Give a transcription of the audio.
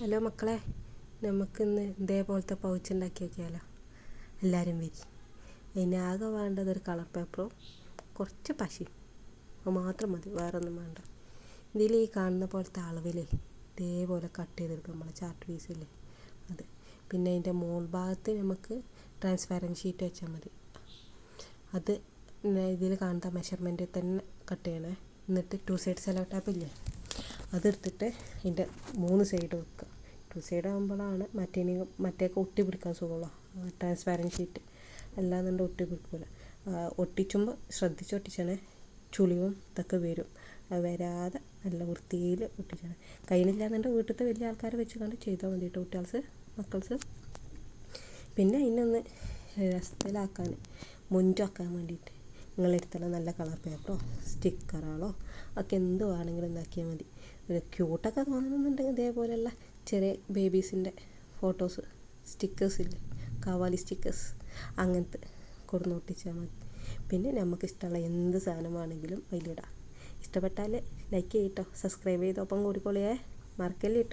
Hello മക്കളെ, നമുക്കിന്ന് ഇതേപോലത്തെ പൗച്ച് ഉണ്ടാക്കി നോക്കിയാലോ? എല്ലാവരും വരി. അതിനാകെ വേണ്ടത് ഒരു കളർ പേപ്പറും കുറച്ച് പശയും, അത് മാത്രം മതി, വേറൊന്നും വേണ്ട. ഇതിൽ ഈ കാണുന്ന പോലത്തെ അളവിൽ ഇതേപോലെ കട്ട് ചെയ്തെടുക്കും നമ്മൾ ചാർട്ട് പീസില്ലേ അത്. പിന്നെ അതിൻ്റെ മോൾ ഭാഗത്ത് നമുക്ക് ട്രാൻസ്പാരൻറ്റ് ഷീറ്റ് വെച്ചാൽ മതി. അത് ഇതിൽ കാണുന്ന മെഷർമെൻറ്റിൽ തന്നെ കട്ട് ചെയ്യണേ. എന്നിട്ട് 2 സൈഡ് സെലോ ടാപ്പില്ലേ, അതെടുത്തിട്ട് അതിൻ്റെ 3 സൈഡ് വെക്കുക. 2 സൈഡ് ആകുമ്പോഴാണ് മറ്റേക്ക് ഒട്ടി പിടിക്കാൻ സുഖമുള്ളൂ. ട്രാൻസ്പാരൻറ്റ് ഷീറ്റ് അല്ലാന്നുണ്ട് ഒട്ടി പിടിക്കില്ല. ഒട്ടിച്ചുമ്പോൾ ശ്രദ്ധിച്ച് ഒട്ടിച്ചണേ, ചുളിവും ഇതൊക്കെ വരും. അത് വരാതെ നല്ല വൃത്തിയിൽ ഒട്ടിച്ചണേ. കയ്യിലില്ലാന്നുണ്ട് വീട്ടിലത്തെ വലിയ ആൾക്കാരെ വെച്ച് കണ്ട് ചെയ്താൽ മതി കേട്ടോ, മക്കൾസ്. പിന്നെ അതിനൊന്ന് രസത്തിലാക്കാൻ, മൊഞ്ചാക്കാൻ വേണ്ടിയിട്ട് നിങ്ങളെടുത്തുള്ള നല്ല കളർ പേപ്പറോ സ്റ്റിക്കറുകളോ ഒക്കെ എന്ത് വേണമെങ്കിലും ഉണ്ടാക്കിയാൽ മതി. ഒരു ക്യൂട്ടൊക്കെ തോന്നുന്നുണ്ടെങ്കിൽ ഇതേപോലെയുള്ള ചെറിയ ബേബീസിൻ്റെ ഫോട്ടോസ് സ്റ്റിക്കേഴ്സില്ലേ, കവാലി സ്റ്റിക്കേഴ്സ്, അങ്ങനത്തെ കൊടുന്ന് ഒട്ടിച്ചാൽ മതി. പിന്നെ നമുക്ക് ഇഷ്ടമുള്ള എന്ത് സാധനമാണെങ്കിലും അതിലിടാം. ഇഷ്ടപ്പെട്ടാൽ ലൈക്ക് ചെയ്യട്ടോ, സബ്സ്ക്രൈബ് ചെയ്തോപ്പം കൂടിക്കോളിയേ, മറക്കല്ലേ.